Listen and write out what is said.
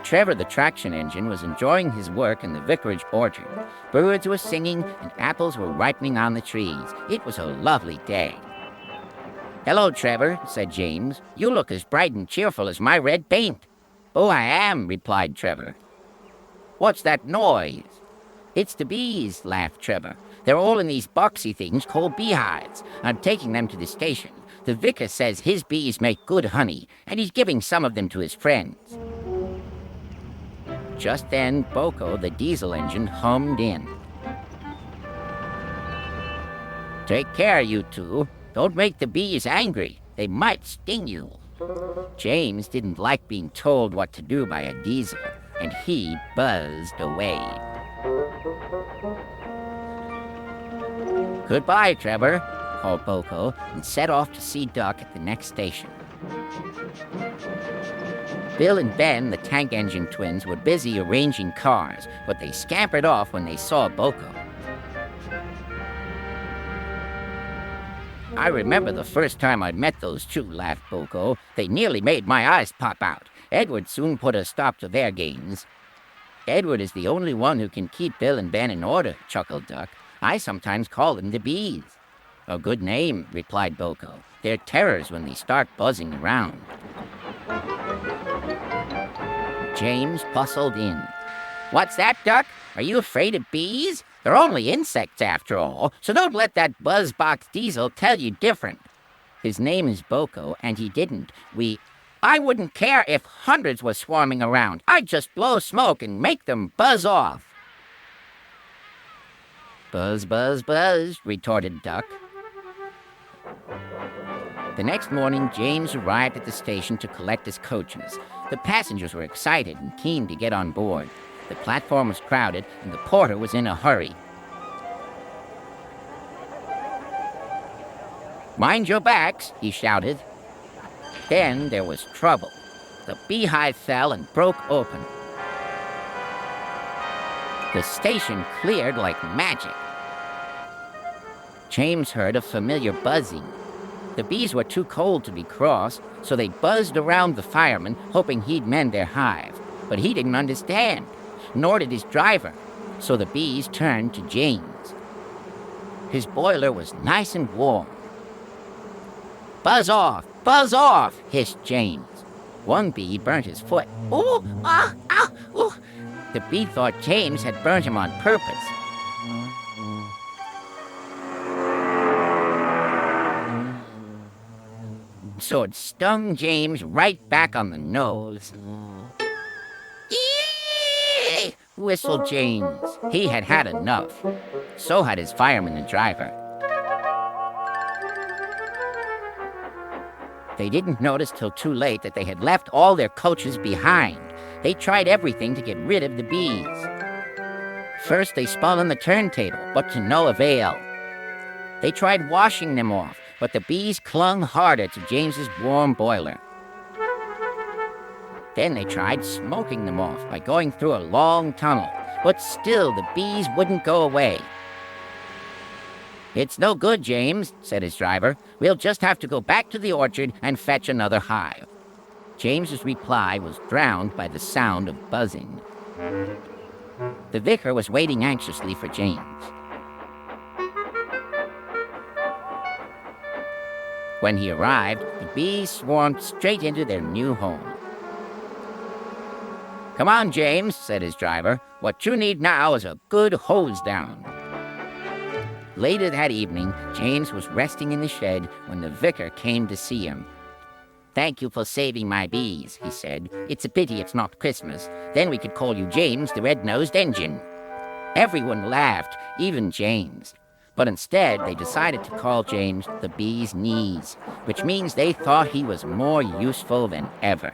Trevor the traction engine was enjoying his work in the vicarage orchard. Birds were singing and apples were ripening on the trees. It was a lovely day. "Hello, Trevor," said James. "You look as bright and cheerful as my red paint." "Oh, I am," replied Trevor. "What's that noise?" "It's the bees," laughed Trevor. "They're all in these boxy things called beehives. I'm taking them to the station. The vicar says his bees make good honey, and he's giving some of them to his friends." Just then, Boko, the diesel engine, hummed in. "Take care, you two. Don't make the bees angry. They might sting you." James didn't like being told what to do by a diesel, and he buzzed away. "Goodbye, Trevor," called Boko, and set off to see Duck at the next station. Bill and Ben, the tank engine twins, were busy arranging cars, but they scampered off when they saw Boko. "I remember the first time I met those two," laughed Boko. "They nearly made my eyes pop out. Edward soon put a stop to their games." "Edward is the only one who can keep Bill and Ben in order," chuckled Duck. "I sometimes call them the bees." "A good name," replied Boko. "They're terrors when they start buzzing around." James bustled in. "What's that, Duck? Are you afraid of bees? They're only insects after all, so don't let that buzzbox diesel tell you different." "His name is Boko, and he didn't. I wouldn't care if hundreds were swarming around. I'd just blow smoke and make them buzz off." "Buzz, buzz, buzz," retorted Duck. The next morning, James arrived at the station to collect his coaches. The passengers were excited and keen to get on board. The platform was crowded, and the porter was in a hurry. "Mind your backs," he shouted. Then there was trouble. The beehive fell and broke open. The station cleared like magic. James heard a familiar buzzing. The bees were too cold to be cross, so they buzzed around the fireman, hoping he'd mend their hive. But he didn't understand, nor did his driver, so the bees turned to James. His boiler was nice and warm. "Buzz off," hissed James. One bee burnt his foot. "Ooh, ah, ah, ooh." The bee thought James had burnt him on purpose. So it stung James right back on the nose. "Eee!" whistled James. He had had enough. So had his fireman and driver. They didn't notice till too late that they had left all their coaches behind. They tried everything to get rid of the bees. First they spun on the turntable, but to no avail. They tried washing them off, but the bees clung harder to James's warm boiler. Then they tried smoking them off by going through a long tunnel, but still the bees wouldn't go away. "It's no good, James," said his driver. "We'll just have to go back to the orchard and fetch another hive." James's reply was drowned by the sound of buzzing. The vicar was waiting anxiously for James. When he arrived, the bees swarmed straight into their new home. "Come on, James," said his driver. "What you need now is a good hose down." Later that evening, James was resting in the shed when the vicar came to see him. "Thank you for saving my bees," he said. "It's a pity it's not Christmas. Then we could call you James the Red-Nosed Engine." Everyone laughed, even James. But instead, they decided to call James the Bee's Knees, which means they thought he was more useful than ever.